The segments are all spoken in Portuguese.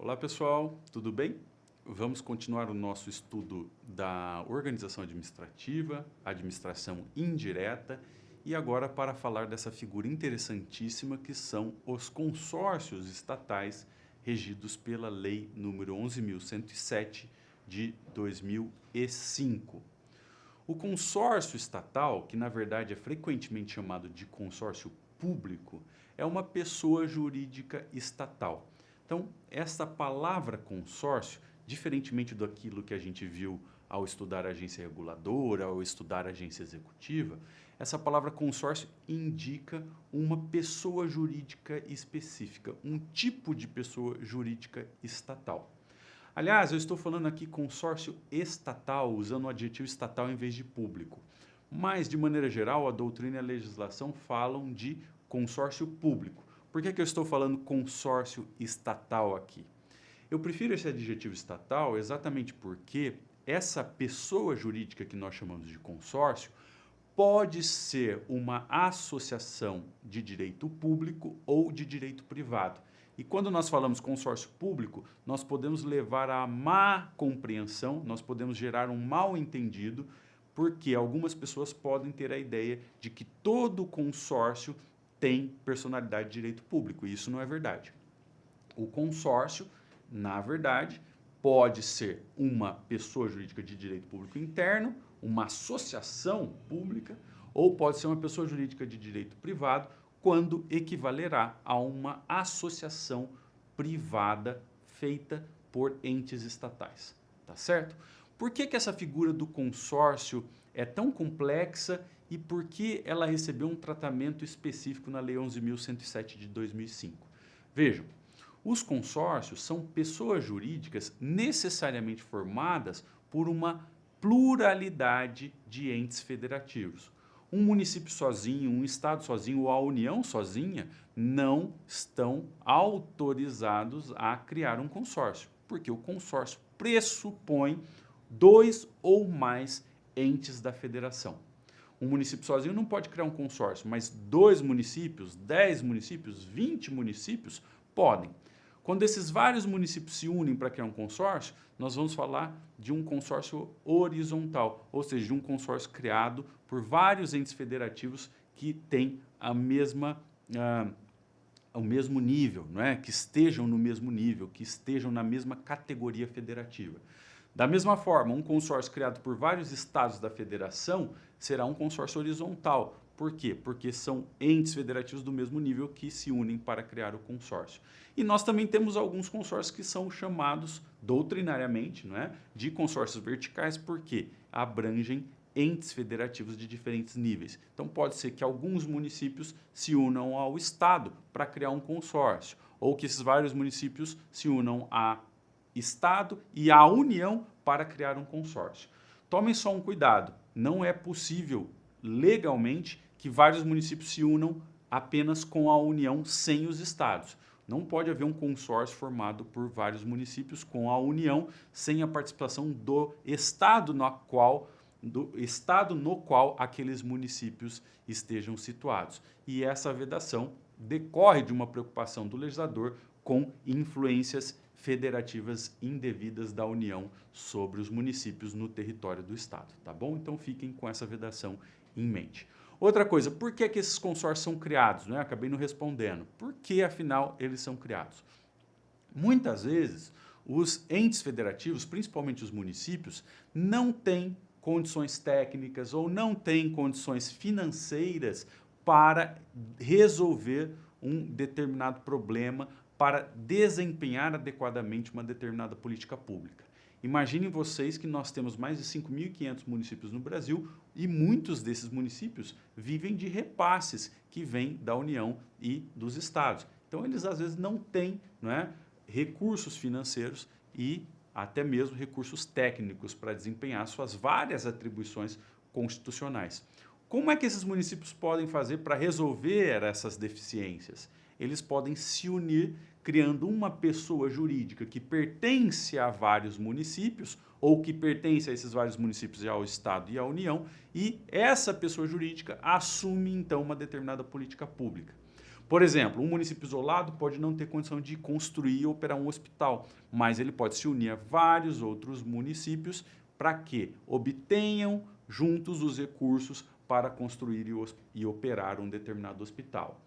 Olá pessoal, tudo bem? Vamos continuar o nosso estudo da organização administrativa, administração indireta e agora para falar dessa figura interessantíssima que são os consórcios estatais regidos pela Lei número 11.107 de 2005. O consórcio estatal, que na verdade é frequentemente chamado de consórcio público, é uma pessoa jurídica estatal. Então, essa palavra consórcio, diferentemente daquilo que a gente viu ao estudar a agência reguladora, ao estudar a agência executiva, essa palavra consórcio indica uma pessoa jurídica específica, um tipo de pessoa jurídica estatal. Aliás, eu estou falando aqui consórcio estatal, usando o adjetivo estatal em vez de público. Mas, de maneira geral, a doutrina e a legislação falam de consórcio público. Por que eu estou falando consórcio estatal aqui? Eu prefiro esse adjetivo estatal exatamente porque essa pessoa jurídica que nós chamamos de consórcio pode ser uma associação de direito público ou de direito privado. E quando nós falamos consórcio público, nós podemos levar a má compreensão, nós podemos gerar um mal entendido, porque algumas pessoas podem ter a ideia de que todo consórcio tem personalidade de direito público, e isso não é verdade. O consórcio, na verdade, pode ser uma pessoa jurídica de direito público interno, uma associação pública, ou pode ser uma pessoa jurídica de direito privado, quando equivalerá a uma associação privada feita por entes estatais, tá certo? Por que essa figura do consórcio é tão complexa e por que ela recebeu um tratamento específico na Lei 11.107 de 2005? Vejam, os consórcios são pessoas jurídicas necessariamente formadas por uma pluralidade de entes federativos. Um município sozinho, um estado sozinho ou a União sozinha não estão autorizados a criar um consórcio, porque o consórcio pressupõe dois ou mais entes da federação. Um município sozinho não pode criar um consórcio, mas 2 municípios, 10 municípios, 20 municípios podem. Quando esses vários municípios se unem para criar um consórcio, nós vamos falar de um consórcio horizontal, ou seja, de um consórcio criado por vários entes federativos que têm o mesmo nível, não é? Que estejam no mesmo nível, que estejam na mesma categoria federativa. Da mesma forma, um consórcio criado por vários estados da federação será um consórcio horizontal. Por quê? Porque são entes federativos do mesmo nível que se unem para criar o consórcio. E nós também temos alguns consórcios que são chamados doutrinariamente, não é, de consórcios verticais, porque abrangem entes federativos de diferentes níveis. Então pode ser que alguns municípios se unam ao estado para criar um consórcio, ou que esses vários municípios se unam a Estado e a União para criar um consórcio. Tomem só um cuidado, não é possível legalmente que vários municípios se unam apenas com a União sem os estados. Não pode haver um consórcio formado por vários municípios com a União sem a participação do estado no qual aqueles municípios estejam situados. E essa vedação decorre de uma preocupação do legislador com influências federativas indevidas da União sobre os municípios no território do Estado, tá bom? Então fiquem com essa vedação em mente. Outra coisa, por que esses consórcios são criados? Né? Acabei não respondendo. Por que, afinal, eles são criados? Muitas vezes, os entes federativos, principalmente os municípios, não têm condições técnicas ou não têm condições financeiras para resolver um determinado problema, para desempenhar adequadamente uma determinada política pública. Imaginem vocês que nós temos mais de 5.500 municípios no Brasil e muitos desses municípios vivem de repasses que vêm da União e dos estados. Então, eles às vezes não têm, não é, recursos financeiros e até mesmo recursos técnicos para desempenhar suas várias atribuições constitucionais. Como é que esses municípios podem fazer para resolver essas deficiências? Eles podem se unir criando uma pessoa jurídica que pertence a vários municípios ou que pertence a esses vários municípios e ao Estado e à União, e essa pessoa jurídica assume então uma determinada política pública. Por exemplo, um município isolado pode não ter condição de construir e operar um hospital, mas ele pode se unir a vários outros municípios para que obtenham juntos os recursos para construir e operar um determinado hospital.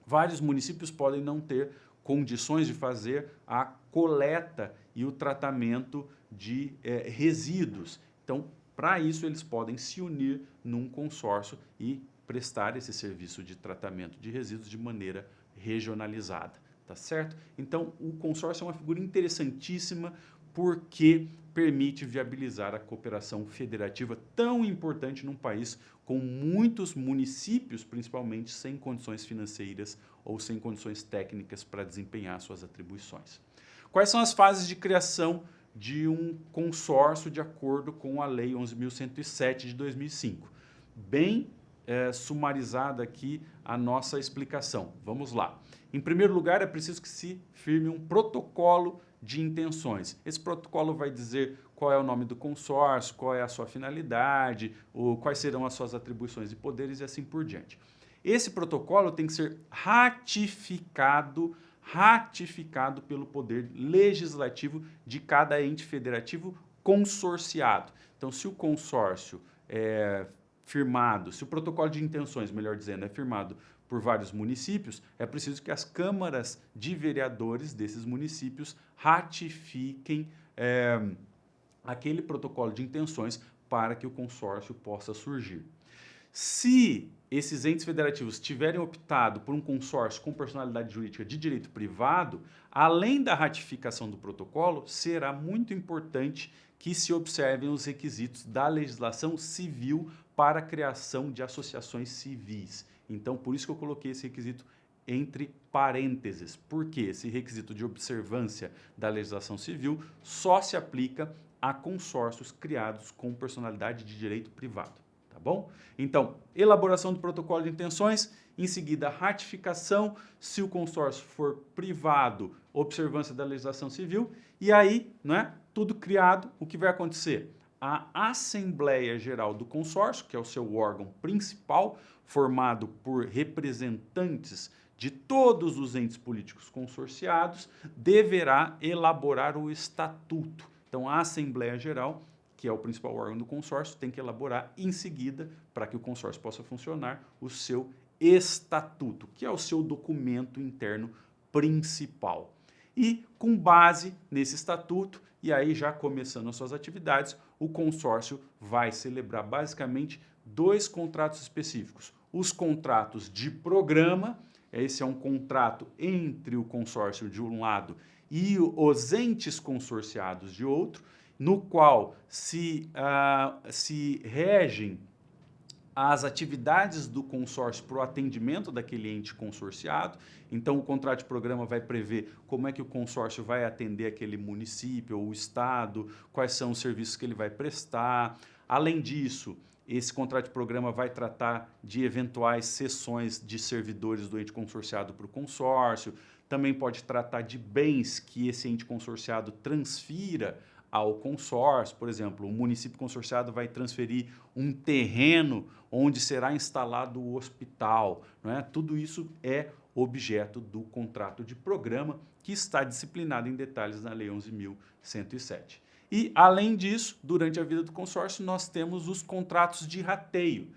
Vários municípios podem não ter condições de fazer a coleta e o tratamento de resíduos. Então, para isso, eles podem se unir num consórcio e prestar esse serviço de tratamento de resíduos de maneira regionalizada, tá certo? Então, o consórcio é uma figura interessantíssima porque permite viabilizar a cooperação federativa tão importante num país com muitos municípios, principalmente, sem condições financeiras ou sem condições técnicas para desempenhar suas atribuições. Quais são as fases de criação de um consórcio de acordo com a Lei 11.107 de 2005? Bem sumarizada aqui a nossa explicação. Vamos lá. Em primeiro lugar, é preciso que se firme um protocolo de intenções. Esse protocolo vai dizer qual é o nome do consórcio, qual é a sua finalidade, quais serão as suas atribuições e poderes e assim por diante. Esse protocolo tem que ser ratificado pelo poder legislativo de cada ente federativo consorciado. Então, se o consórcio é firmado, se o protocolo de intenções, melhor dizendo, é firmado por vários municípios, é preciso que as câmaras de vereadores desses municípios ratifiquem aquele protocolo de intenções para que o consórcio possa surgir. Se esses entes federativos tiverem optado por um consórcio com personalidade jurídica de direito privado, além da ratificação do protocolo, será muito importante que se observem os requisitos da legislação civil para a criação de associações civis. Então, por isso que eu coloquei esse requisito entre parênteses, porque esse requisito de observância da legislação civil só se aplica a consórcios criados com personalidade de direito privado. Tá bom? Então, elaboração do protocolo de intenções, em seguida, ratificação, se o consórcio for privado, observância da legislação civil, e aí, né, tudo criado, o que vai acontecer? A Assembleia Geral do Consórcio, que é o seu órgão principal, formado por representantes de todos os entes políticos consorciados, deverá elaborar o estatuto. Então, a Assembleia Geral, que é o principal órgão do consórcio, tem que elaborar em seguida, para que o consórcio possa funcionar, o seu estatuto, que é o seu documento interno principal. E, com base nesse estatuto, e aí já começando as suas atividades, o consórcio vai celebrar basicamente 2 contratos específicos. Os contratos de programa, esse é um contrato entre o consórcio de um lado e os entes consorciados de outro, no qual se regem as atividades do consórcio para o atendimento daquele ente consorciado. Então, o contrato de programa vai prever como é que o consórcio vai atender aquele município ou o estado, quais são os serviços que ele vai prestar. Além disso, esse contrato de programa vai tratar de eventuais cessões de servidores do ente consorciado para o consórcio, também pode tratar de bens que esse ente consorciado transfira ao consórcio. Por exemplo, o município consorciado vai transferir um terreno onde será instalado o hospital, não é? Tudo isso é objeto do contrato de programa, que está disciplinado em detalhes na Lei 11.107. E, além disso, durante a vida do consórcio, nós temos os contratos de rateio.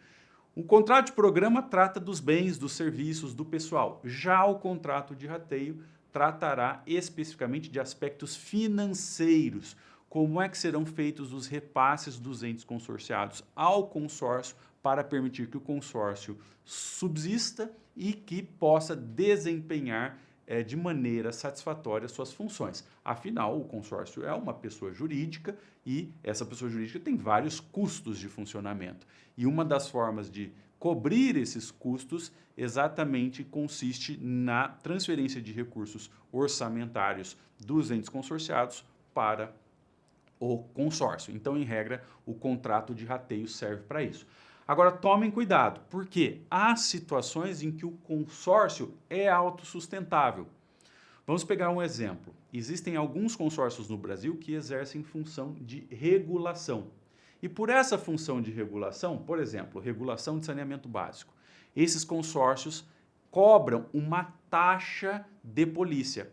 O contrato de programa trata dos bens, dos serviços, do pessoal. Já o contrato de rateio tratará especificamente de aspectos financeiros. Como é que serão feitos os repasses dos entes consorciados ao consórcio para permitir que o consórcio subsista e que possa desempenhar de maneira satisfatória suas funções. Afinal, o consórcio é uma pessoa jurídica e essa pessoa jurídica tem vários custos de funcionamento. E uma das formas de cobrir esses custos exatamente consiste na transferência de recursos orçamentários dos entes consorciados para o consórcio. Então, em regra, o contrato de rateio serve para isso. Agora, tomem cuidado, porque há situações em que o consórcio é autossustentável. Vamos pegar um exemplo. Existem alguns consórcios no Brasil que exercem função de regulação. E por essa função de regulação, por exemplo, regulação de saneamento básico, esses consórcios cobram uma taxa de polícia,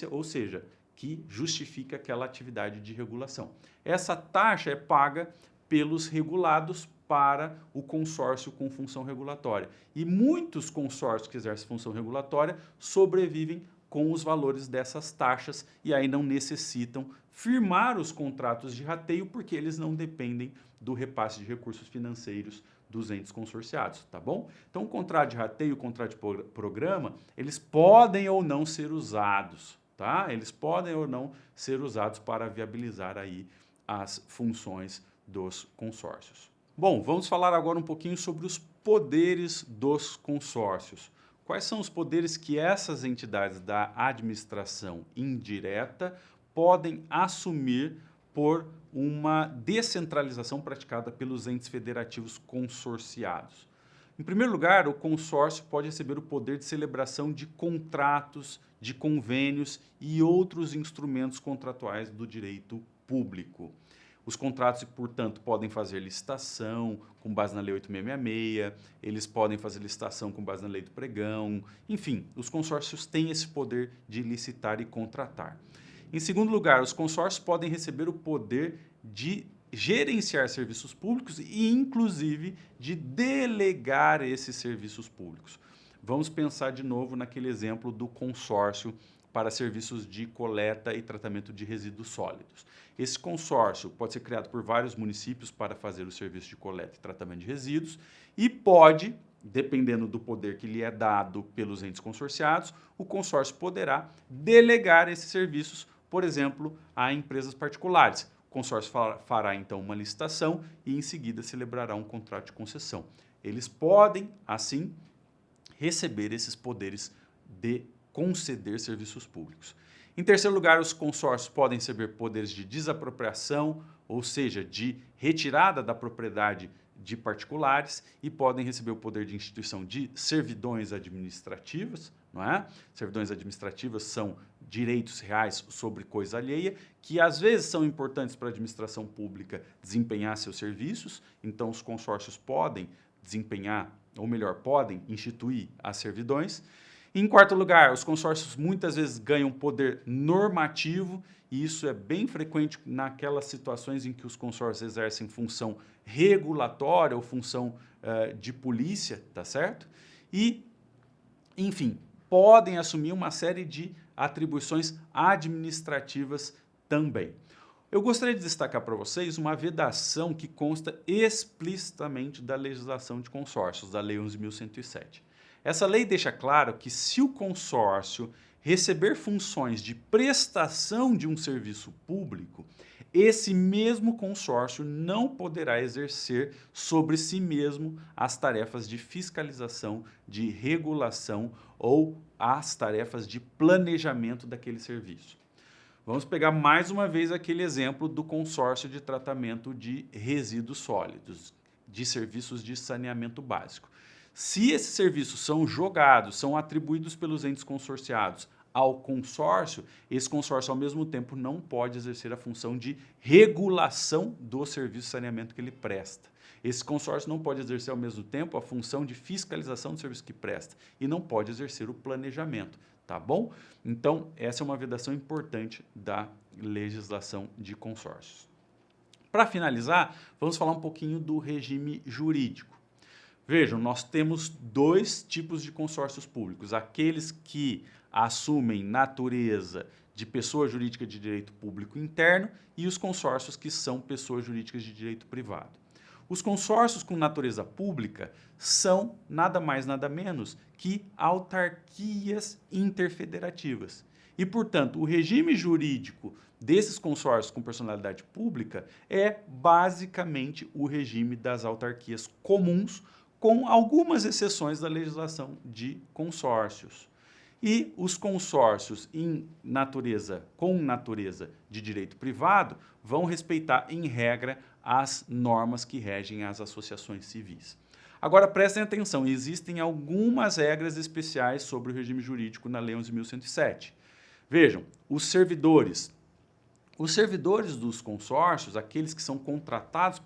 ou seja, que justifica aquela atividade de regulação. Essa taxa é paga pelos regulados para o consórcio com função regulatória. E muitos consórcios que exercem função regulatória sobrevivem com os valores dessas taxas e aí não necessitam firmar os contratos de rateio porque eles não dependem do repasse de recursos financeiros dos entes consorciados, tá bom? Então, o contrato de rateio e o contrato de programa, eles podem ou não ser usados, tá? Eles podem ou não ser usados para viabilizar aí as funções dos consórcios. Bom, vamos falar agora um pouquinho sobre os poderes dos consórcios. Quais são os poderes que essas entidades da administração indireta podem assumir por uma descentralização praticada pelos entes federativos consorciados? Em primeiro lugar, o consórcio pode receber o poder de celebração de contratos, de convênios e outros instrumentos contratuais do direito público. Os contratos, portanto, podem fazer licitação com base na Lei 8666, eles podem fazer licitação com base na Lei do Pregão, enfim, os consórcios têm esse poder de licitar e contratar. Em segundo lugar, os consórcios podem receber o poder de gerenciar serviços públicos e, inclusive, de delegar esses serviços públicos. Vamos pensar de novo naquele exemplo do consórcio para serviços de coleta e tratamento de resíduos sólidos. Esse consórcio pode ser criado por vários municípios para fazer o serviço de coleta e tratamento de resíduos e pode, dependendo do poder que lhe é dado pelos entes consorciados, o consórcio poderá delegar esses serviços, por exemplo, a empresas particulares. O consórcio fará, então, uma licitação e, em seguida, celebrará um contrato de concessão. Eles podem, assim, receber esses poderes de conceder serviços públicos. Em terceiro lugar, os consórcios podem receber poderes de desapropriação, ou seja, de retirada da propriedade de particulares, e podem receber o poder de instituição de servidões administrativas, não é? Servidões administrativas são direitos reais sobre coisa alheia, que às vezes são importantes para a administração pública desempenhar seus serviços, então os consórcios podem desempenhar, ou melhor, podem instituir as servidões. Em quarto lugar, os consórcios muitas vezes ganham poder normativo, e isso é bem frequente naquelas situações em que os consórcios exercem função regulatória ou função de polícia, tá certo? E, enfim, podem assumir uma série de atribuições administrativas também. Eu gostaria de destacar para vocês uma vedação que consta explicitamente da legislação de consórcios, da Lei 11.107. Essa lei deixa claro que se o consórcio receber funções de prestação de um serviço público, esse mesmo consórcio não poderá exercer sobre si mesmo as tarefas de fiscalização, de regulação ou as tarefas de planejamento daquele serviço. Vamos pegar mais uma vez aquele exemplo do consórcio de tratamento de resíduos sólidos, de serviços de saneamento básico. Se esses serviços são jogados, são atribuídos pelos entes consorciados ao consórcio, esse consórcio, ao mesmo tempo, não pode exercer a função de regulação do serviço de saneamento que ele presta. Esse consórcio não pode exercer, ao mesmo tempo, a função de fiscalização do serviço que presta e não pode exercer o planejamento, tá bom? Então, essa é uma vedação importante da legislação de consórcios. Para finalizar, vamos falar um pouquinho do regime jurídico. Vejam, nós temos dois tipos de consórcios públicos, aqueles que assumem natureza de pessoa jurídica de direito público interno e os consórcios que são pessoas jurídicas de direito privado. Os consórcios com natureza pública são nada mais, nada menos que autarquias interfederativas. E, portanto, o regime jurídico desses consórcios com personalidade pública é basicamente o regime das autarquias comuns, com algumas exceções da legislação de consórcios. E os consórcios com natureza de direito privado vão respeitar, em regra, as normas que regem as associações civis. Agora, prestem atenção, existem algumas regras especiais sobre o regime jurídico na Lei 11.107. Vejam, os servidores dos consórcios, aqueles que são contratados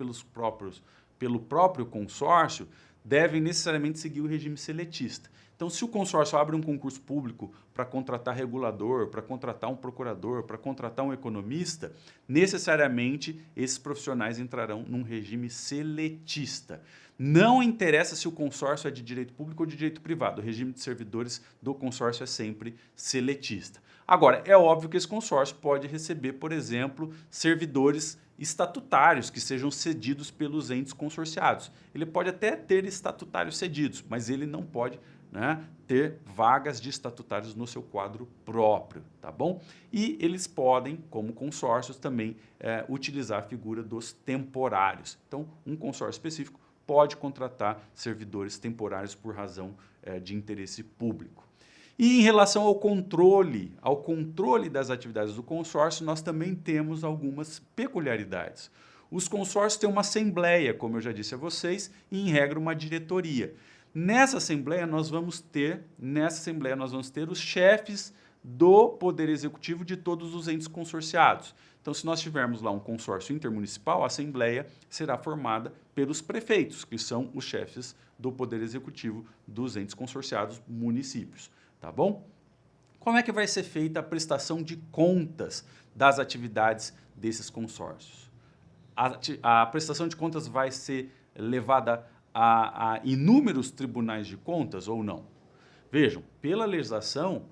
pelo próprio consórcio, devem necessariamente seguir o regime seletista. Então, se o consórcio abre um concurso público para contratar regulador, para contratar um procurador, para contratar um economista, necessariamente esses profissionais entrarão num regime seletista. Não interessa se o consórcio é de direito público ou de direito privado, o regime de servidores do consórcio é sempre seletista. Agora, é óbvio que esse consórcio pode receber, por exemplo, servidores estatutários que sejam cedidos pelos entes consorciados. Ele pode até ter estatutários cedidos, mas ele não pode, né, ter vagas de estatutários no seu quadro próprio, tá bom? E eles podem, como consórcios, também utilizar a figura dos temporários. Então, um consórcio específico pode contratar servidores temporários por razão de interesse público. E em relação ao controle das atividades do consórcio, nós também temos algumas peculiaridades. Os consórcios têm uma assembleia, como eu já disse a vocês, e em regra uma diretoria. Nessa assembleia nós vamos ter os chefes do Poder Executivo de todos os entes consorciados. Então, se nós tivermos lá um consórcio intermunicipal, a assembleia será formada pelos prefeitos, que são os chefes do Poder Executivo dos entes consorciados municípios. Tá bom? Como é que vai ser feita a prestação de contas das atividades desses consórcios? A prestação de contas vai ser levada a inúmeros tribunais de contas ou não? Vejam, pela legislação,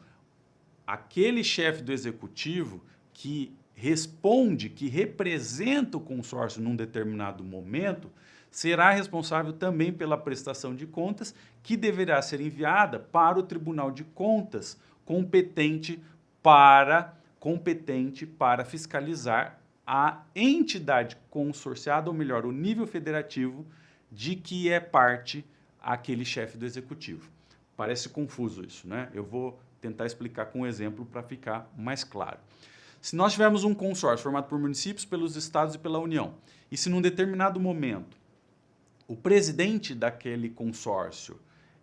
aquele chefe do executivo que responde, que representa o consórcio num determinado momento, será responsável também pela prestação de contas, que deverá ser enviada para o Tribunal de Contas, competente para fiscalizar a entidade consorciada, ou melhor, o nível federativo de que é parte aquele chefe do executivo. Parece confuso isso, né? Eu vou tentar explicar com um exemplo para ficar mais claro. Se nós tivermos um consórcio formado por municípios, pelos estados e pela União, e se num determinado momento o presidente daquele consórcio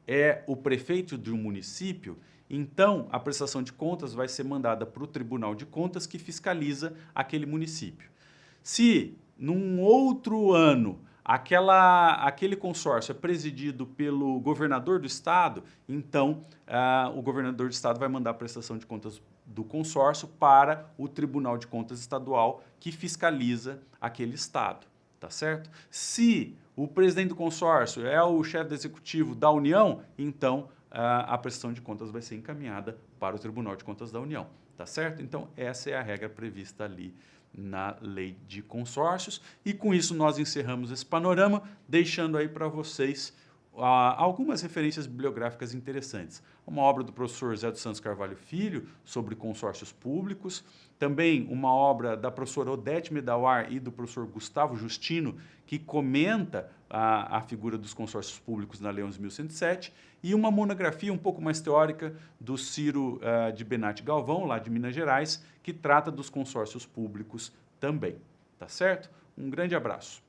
é o prefeito de um município, então a prestação de contas vai ser mandada para o Tribunal de Contas, que fiscaliza aquele município. Se num outro ano aquele consórcio é presidido pelo governador do estado, então o governador do estado vai mandar a prestação de contas do consórcio para o Tribunal de Contas Estadual, que fiscaliza aquele estado, tá certo? Se o presidente do consórcio é o chefe do executivo da União, então a prestação de contas vai ser encaminhada para o Tribunal de Contas da União, tá certo? Então, essa é a regra prevista ali na lei de consórcios. E com isso nós encerramos esse panorama, deixando aí para vocês algumas referências bibliográficas interessantes. Uma obra do professor Zé dos Santos Carvalho Filho sobre consórcios públicos, também uma obra da professora Odete Medawar e do professor Gustavo Justino, que comenta a figura dos consórcios públicos na Lei 11.107, e uma monografia um pouco mais teórica do Ciro de Benatti Galvão, lá de Minas Gerais, que trata dos consórcios públicos também. Tá certo? Um grande abraço.